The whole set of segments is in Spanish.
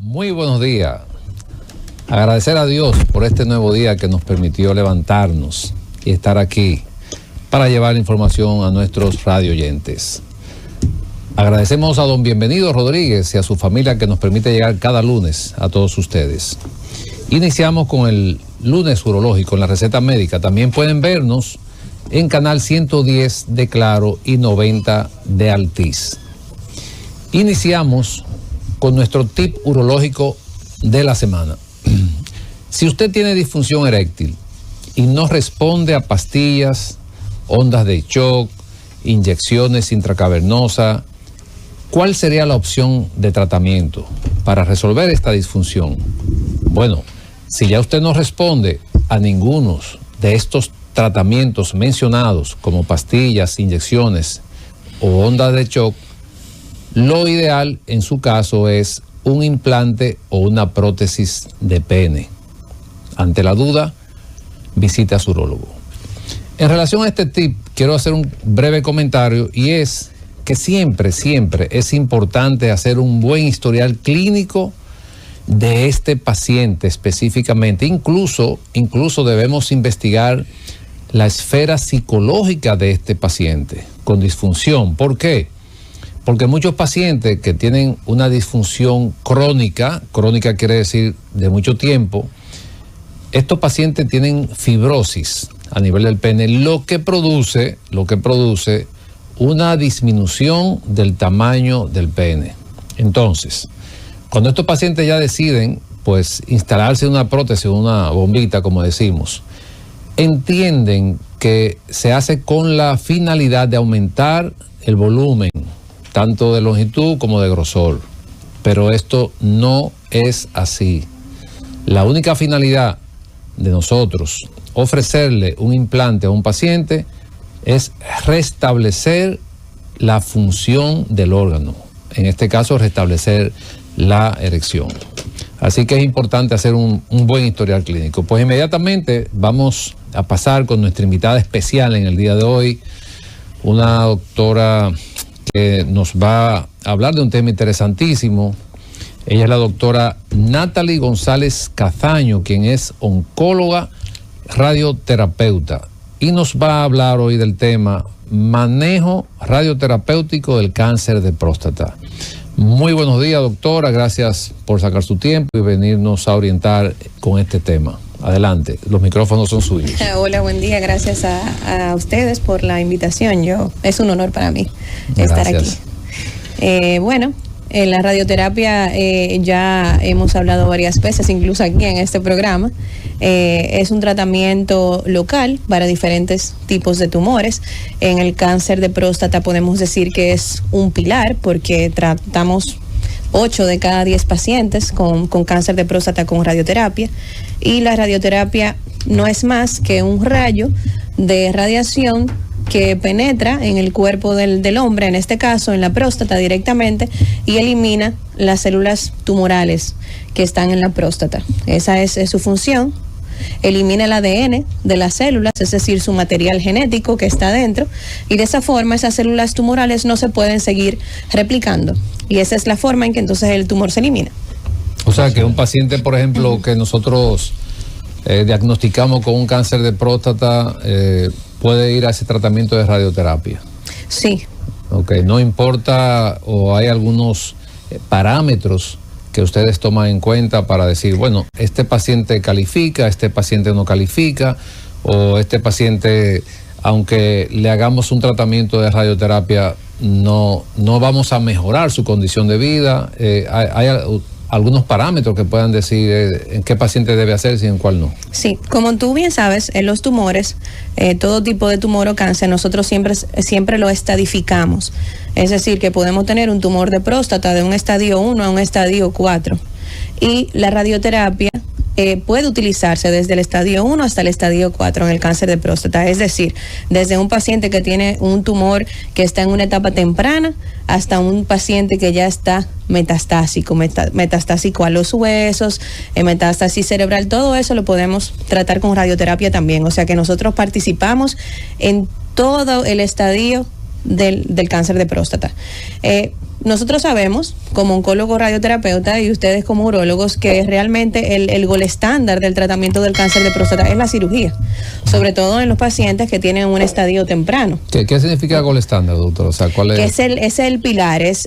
Muy buenos días. Agradecer a Dios por este nuevo día que nos permitió levantarnos y estar aquí para llevar información a nuestros radio oyentes. Agradecemos a don Bienvenido Rodríguez y a su familia que nos permite llegar cada lunes a todos ustedes. Iniciamos con el lunes urológico en la receta médica. También pueden vernos en canal 110 de Claro y 90 de Altiz. Iniciamos con nuestro tip urológico de la semana. Si usted tiene disfunción eréctil y no responde a pastillas, ondas de shock, inyecciones intracavernosas, ¿cuál sería la opción de tratamiento para resolver esta disfunción? Bueno, si ya usted no responde a ninguno de estos tratamientos mencionados, como pastillas, inyecciones o ondas de shock, lo ideal en su caso es un implante o una prótesis de pene. Ante la duda, visite a su urólogo. En relación a este tip, quiero hacer un breve comentario, y es que siempre es importante hacer un buen historial clínico de este paciente específicamente. Incluso debemos investigar la esfera psicológica de este paciente con disfunción. ¿Por qué? Porque muchos pacientes que tienen una disfunción crónica quiere decir de mucho tiempo, estos pacientes tienen fibrosis a nivel del pene, lo que produce una disminución del tamaño del pene. Entonces, cuando estos pacientes ya deciden, pues, instalarse una prótesis, una bombita, como decimos, entienden que se hace con la finalidad de aumentar el volumen, tanto de longitud como de grosor. Pero esto no es así. La única finalidad de nosotros ofrecerle un implante a un paciente es restablecer la función del órgano. En este caso, restablecer la erección. Así que es importante hacer un buen historial clínico. Pues inmediatamente vamos a pasar con nuestra invitada especial en el día de hoy, una doctora que nos va a hablar de un tema interesantísimo. Ella es la doctora Natalie González Cazaño, quien es oncóloga radioterapeuta, y nos va a hablar hoy del tema manejo radioterapéutico del cáncer de próstata. Muy buenos días, doctora, gracias por sacar su tiempo y venirnos a orientar con este tema. Adelante, los micrófonos son suyos. Hola, buen día, gracias a ustedes por la invitación. Es un honor para mí estar aquí. Bueno, en la radioterapia ya hemos hablado varias veces, incluso aquí en este programa. Es un tratamiento local para diferentes tipos de tumores. En el cáncer de próstata podemos decir que es un pilar, porque tratamos 8 de cada 10 pacientes con cáncer de próstata con radioterapia, y la radioterapia no es más que un rayo de radiación que penetra en el cuerpo del hombre, en este caso en la próstata directamente, y elimina las células tumorales que están en la próstata. Esa es su función. Elimina el ADN de las células, es decir, su material genético que está dentro, y de esa forma esas células tumorales no se pueden seguir replicando, y esa es la forma en que entonces el tumor se elimina. O sea que un paciente, por ejemplo, que nosotros diagnosticamos con un cáncer de próstata, puede ir a ese tratamiento de radioterapia. Sí. Ok, no importa, o hay algunos parámetros que ustedes toman en cuenta para decir, bueno, este paciente califica, este paciente no califica, o este paciente, aunque le hagamos un tratamiento de radioterapia, no vamos a mejorar su condición de vida. Hay algunos parámetros que puedan decir en qué paciente debe hacerse y en cuál no. Sí, como tú bien sabes, en los tumores, todo tipo de tumor o cáncer, nosotros siempre lo estadificamos. Es decir, que podemos tener un tumor de próstata de un estadio 1 a un estadio 4. Y la radioterapia puede utilizarse desde el estadio 1 hasta el estadio 4 en el cáncer de próstata. Es decir, desde un paciente que tiene un tumor que está en una etapa temprana hasta un paciente que ya está metastásico a los huesos, metástasis cerebral. Todo eso lo podemos tratar con radioterapia también. O sea que nosotros participamos en todo el estadio del cáncer de próstata. nosotros sabemos, como oncólogo radioterapeuta y ustedes como urólogos, que realmente el gol estándar del tratamiento del cáncer de próstata es la cirugía, sobre todo en los pacientes que tienen un estadio temprano. ¿Qué significa gol estándar, doctor? O sea, ¿cuál es? Es el pilar, es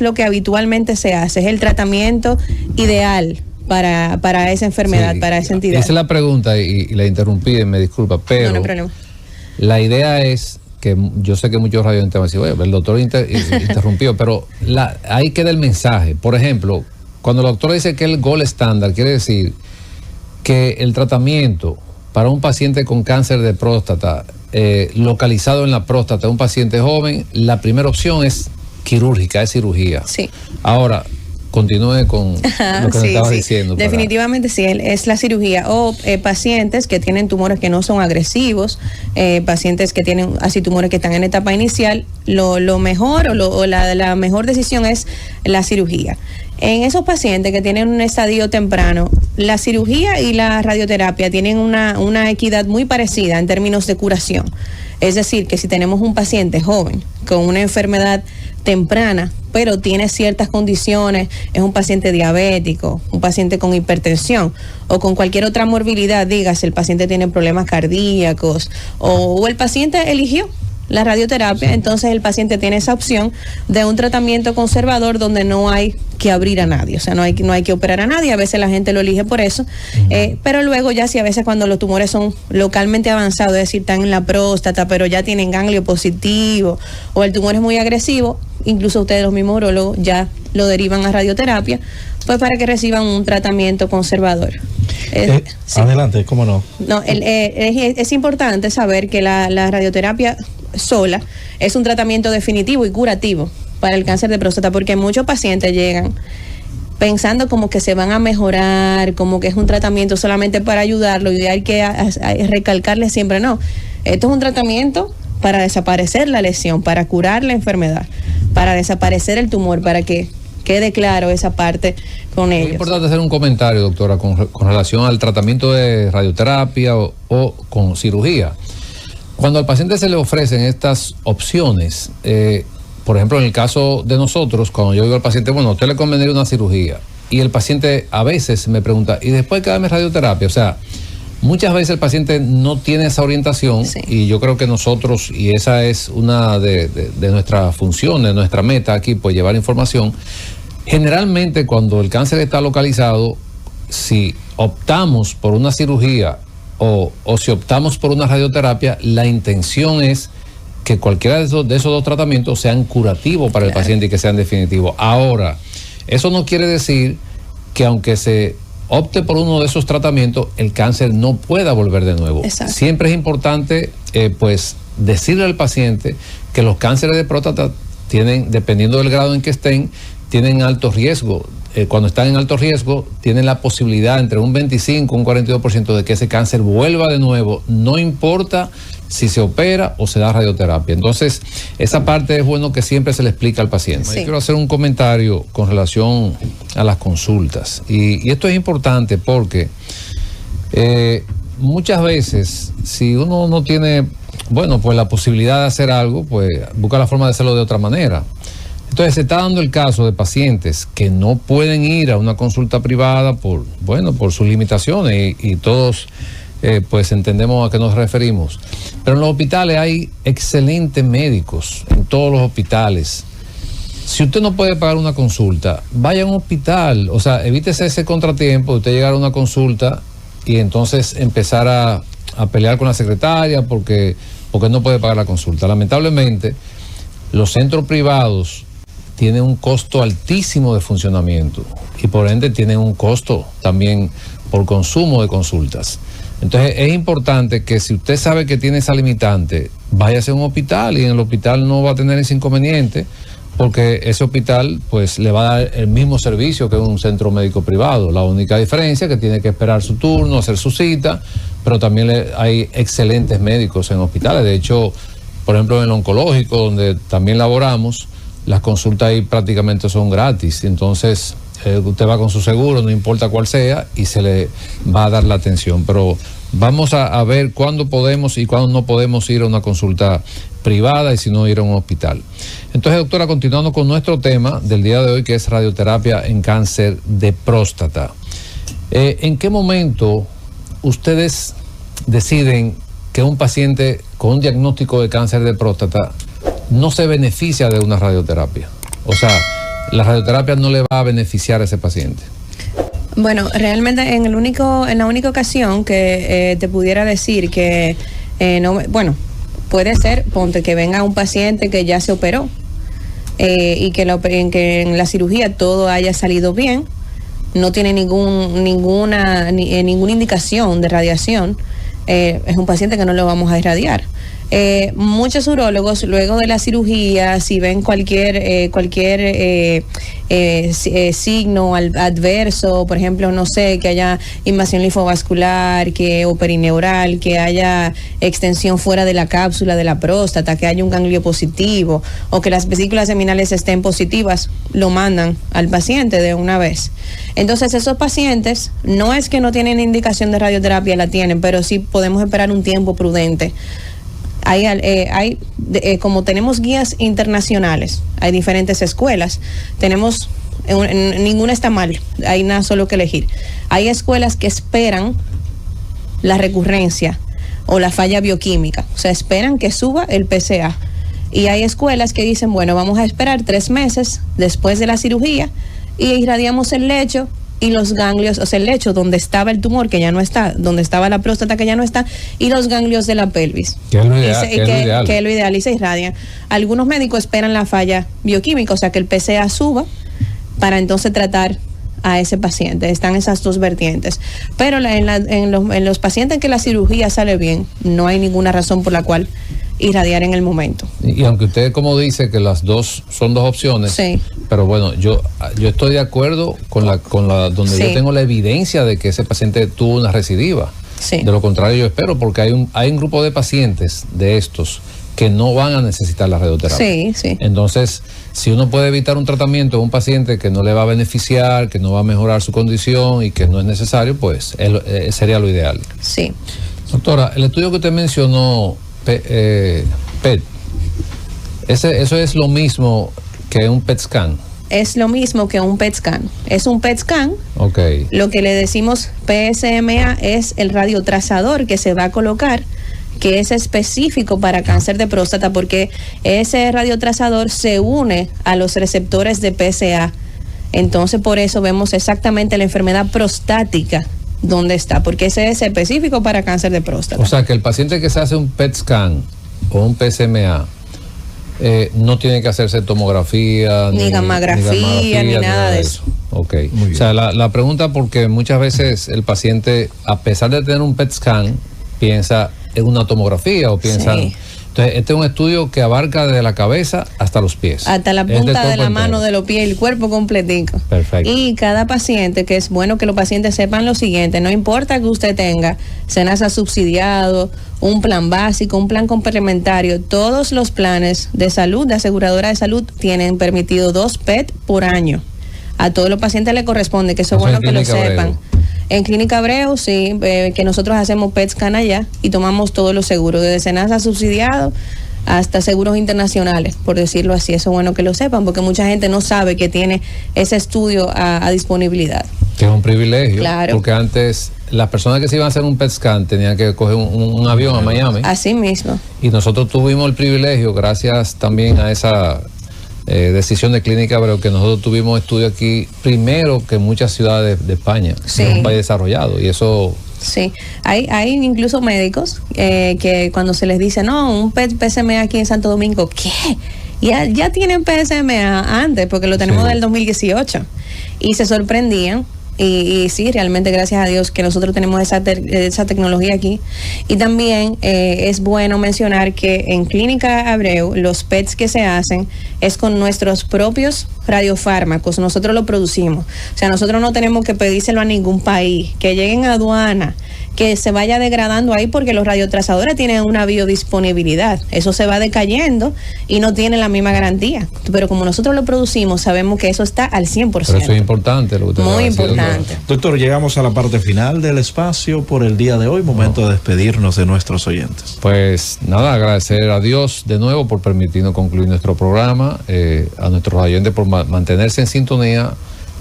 lo que habitualmente se hace, es el tratamiento ideal para esa enfermedad, sí, para esa entidad. Esa es la pregunta y la interrumpí, me disculpa, pero no hay problema. La idea es que yo sé que muchos radiointernos van a decir, oye, el doctor interrumpió, pero ahí queda el mensaje. Por ejemplo, cuando el doctor dice que el gol estándar, quiere decir que el tratamiento para un paciente con cáncer de próstata localizado en la próstata, un paciente joven, la primera opción es quirúrgica, es cirugía. Sí. Ahora, continúe con lo que me estabas diciendo. Definitivamente sí, es la cirugía. O pacientes que tienen tumores que no son agresivos, pacientes que tienen así tumores que están en etapa inicial, lo mejor o la mejor decisión es la cirugía. En esos pacientes que tienen un estadio temprano, la cirugía y la radioterapia tienen una equidad muy parecida en términos de curación. Es decir, que si tenemos un paciente joven con una enfermedad temprana, pero tiene ciertas condiciones, es un paciente diabético, un paciente con hipertensión o con cualquier otra morbilidad, dígase, el paciente tiene problemas cardíacos o el paciente eligió la radioterapia, entonces el paciente tiene esa opción de un tratamiento conservador donde no hay que abrir a nadie, o sea, no hay que operar a nadie, a veces la gente lo elige por eso, pero luego ya si a veces cuando los tumores son localmente avanzados, es decir, están en la próstata, pero ya tienen ganglio positivo, o el tumor es muy agresivo, incluso ustedes los mismos urólogos ya lo derivan a radioterapia, pues para que reciban un tratamiento conservador. Sí. Adelante, ¿cómo no? No, es importante saber que la radioterapia sola es un tratamiento definitivo y curativo para el cáncer de próstata, porque muchos pacientes llegan pensando como que se van a mejorar, como que es un tratamiento solamente para ayudarlo, y hay que recalcarle siempre, no, esto es un tratamiento para desaparecer la lesión, para curar la enfermedad, para desaparecer el tumor, para que quede claro esa parte con ellos. Es importante hacer un comentario, doctora, con relación al tratamiento de radioterapia o con cirugía. Cuando al paciente se le ofrecen estas opciones, por ejemplo, en el caso de nosotros, cuando yo digo al paciente, bueno, a usted le convendría una cirugía, y el paciente a veces me pregunta, ¿y después qué dame radioterapia? O sea, muchas veces el paciente no tiene esa orientación, sí. Y yo creo que nosotros, y esa es una de nuestras funciones, nuestra meta aquí, pues llevar información. Generalmente cuando el cáncer está localizado, si optamos por una cirugía o si optamos por una radioterapia, la intención es que cualquiera de esos dos tratamientos sean curativos para el paciente y que sean definitivos. Ahora, eso no quiere decir que aunque se opte por uno de esos tratamientos, el cáncer no pueda volver de nuevo. Exacto. Siempre es importante, pues, decirle al paciente que los cánceres de próstata tienen, dependiendo del grado en que estén, tienen alto riesgo. Cuando están en alto riesgo, tienen la posibilidad entre un 25 y un 42% de que ese cáncer vuelva de nuevo, no importa si se opera o se da radioterapia. Entonces, esa parte es bueno que siempre se le explica al paciente. Sí. Yo quiero hacer un comentario con relación a las consultas. Y esto es importante porque muchas veces, si uno no tiene, bueno, pues la posibilidad de hacer algo, pues busca la forma de hacerlo de otra manera. Entonces se está dando el caso de pacientes que no pueden ir a una consulta privada por sus limitaciones y todos pues entendemos a qué nos referimos. Pero en los hospitales hay excelentes médicos, en todos los hospitales. Si usted no puede pagar una consulta, vaya a un hospital, o sea, evítese ese contratiempo de usted llegar a una consulta y entonces empezar a pelear con la secretaria porque no puede pagar la consulta. Lamentablemente, los centros privados tienen un costo altísimo de funcionamiento y por ende tienen un costo también por consumo de consultas. Entonces es importante que si usted sabe que tiene esa limitante, váyase a un hospital y en el hospital no va a tener ese inconveniente porque ese hospital pues le va a dar el mismo servicio que un centro médico privado. La única diferencia es que tiene que esperar su turno, hacer su cita, pero también hay excelentes médicos en hospitales. De hecho, por ejemplo, en el oncológico, donde también laboramos, las consultas ahí prácticamente son gratis. Entonces, usted va con su seguro, no importa cuál sea, y se le va a dar la atención. Pero vamos a ver cuándo podemos y cuándo no podemos ir a una consulta privada y si no ir a un hospital. Entonces, doctora, continuando con nuestro tema del día de hoy, que es radioterapia en cáncer de próstata. ¿En qué momento ustedes deciden que un paciente con un diagnóstico de cáncer de próstata no se beneficia de una radioterapia? O sea, la radioterapia no le va a beneficiar a ese paciente. Bueno, realmente en la única ocasión que te pudiera decir que puede ser, ponte que venga un paciente que ya se operó y que en la cirugía todo haya salido bien, no tiene ninguna indicación de radiación, es un paciente que no lo vamos a irradiar. Muchos urólogos luego de la cirugía, si ven cualquier signo adverso, por ejemplo, no sé, que haya invasión linfovascular, o perineural, que haya extensión fuera de la cápsula de la próstata, que haya un ganglio positivo o que las vesículas seminales estén positivas, lo mandan al paciente de una vez. Entonces, esos pacientes no es que no tienen indicación de radioterapia, la tienen, pero sí podemos esperar un tiempo prudente. Como tenemos guías internacionales, hay diferentes escuelas, ninguna está mal, hay nada solo que elegir. Hay escuelas que esperan la recurrencia o la falla bioquímica, o sea, esperan que suba el PSA. Y hay escuelas que dicen, bueno, vamos a esperar 3 meses después de la cirugía y irradiamos el lecho y los ganglios, o sea, el lecho donde estaba el tumor, que ya no está, donde estaba la próstata, que ya no está, y los ganglios de la pelvis. Que es lo ideal. Que es lo ideal, y se irradian. Algunos médicos esperan la falla bioquímica, o sea, que el PSA suba para entonces tratar a ese paciente. Están esas dos vertientes. Pero en los pacientes en que la cirugía sale bien, no hay ninguna razón por la cual irradiar en el momento. Y aunque usted, como dice, que las dos son dos opciones, sí, pero bueno, yo estoy de acuerdo con la donde sí, yo tengo la evidencia de que ese paciente tuvo una recidiva. Sí. De lo contrario, yo espero, porque hay un grupo de pacientes de estos que no van a necesitar la radioterapia. Sí, sí. Entonces, si uno puede evitar un tratamiento de un paciente que no le va a beneficiar, que no va a mejorar su condición y que no es necesario, pues sería lo ideal. Sí. Doctora, el estudio que usted mencionó, PET, ¿eso es lo mismo que un PET scan? Es lo mismo que un PET scan. Es un PET scan. Okay. Lo que le decimos PSMA es el radiotrazador que se va a colocar, que es específico para cáncer de próstata, porque ese radiotrazador se une a los receptores de PSA. Entonces, por eso vemos exactamente la enfermedad prostática donde está, porque ese es específico para cáncer de próstata. O sea, que el paciente que se hace un PET scan o un PSMA no tiene que hacerse tomografía, ni gammagrafía, ni nada de eso. Ok. O sea, la pregunta, porque muchas veces el paciente, a pesar de tener un PET scan, piensa en una tomografía o piensan... Sí. Entonces, este es un estudio que abarca desde la cabeza hasta los pies. Hasta la punta de la mano, de los pies, el cuerpo completico. Perfecto. Y cada paciente, que es bueno que los pacientes sepan lo siguiente, no importa que usted tenga SENASA subsidiado, un plan básico, un plan complementario, todos los planes de salud, de aseguradora de salud, tienen permitido 2 PET por año. A todos los pacientes les corresponde, que eso es bueno que lo sepan. En Clínica Abreu, sí, que nosotros hacemos PET scan allá y tomamos todos los seguros, desde SENASA subsidiado hasta seguros internacionales, por decirlo así. Eso es bueno que lo sepan, porque mucha gente no sabe que tiene ese estudio a disponibilidad. Que es un privilegio, claro, porque antes las personas que se iban a hacer un PET scan tenían que coger un avión a Miami. Así mismo. Y nosotros tuvimos el privilegio, gracias también a esa... decisión de Clínica Abreu, que nosotros tuvimos estudio aquí primero que en muchas ciudades de España, sí, en un país desarrollado, y eso... Sí, hay incluso médicos que cuando se les dice, no, un PSMA aquí en Santo Domingo, ¿qué? Ya tienen PSMA antes, porque lo tenemos, sí, del 2018, y se sorprendían. Y sí, realmente gracias a Dios que nosotros tenemos esa tecnología aquí. Y también es bueno mencionar que en Clínica Abreu los PETs que se hacen es con nuestros propios radiofármacos, nosotros lo producimos. O sea, nosotros no tenemos que pedírselo a ningún país, que lleguen a aduana, que se vaya degradando ahí, porque los radiotrazadores tienen una biodisponibilidad. Eso se va decayendo y no tiene la misma garantía. Pero como nosotros lo producimos, sabemos que eso está al 100%. Pero eso es importante. Lo que muy importante. Doctor, llegamos a la parte final del espacio por el día de hoy. Momento de despedirnos de nuestros oyentes. Pues nada, agradecer a Dios de nuevo por permitirnos concluir nuestro programa, a nuestros oyentes por mantenerse en sintonía,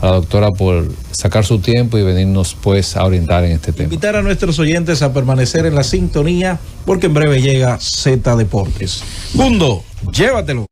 a la doctora por sacar su tiempo y venirnos pues a orientar en este tema. Invitar a nuestros oyentes a permanecer en la sintonía, porque en breve llega Z Deportes. Mundo, llévatelo.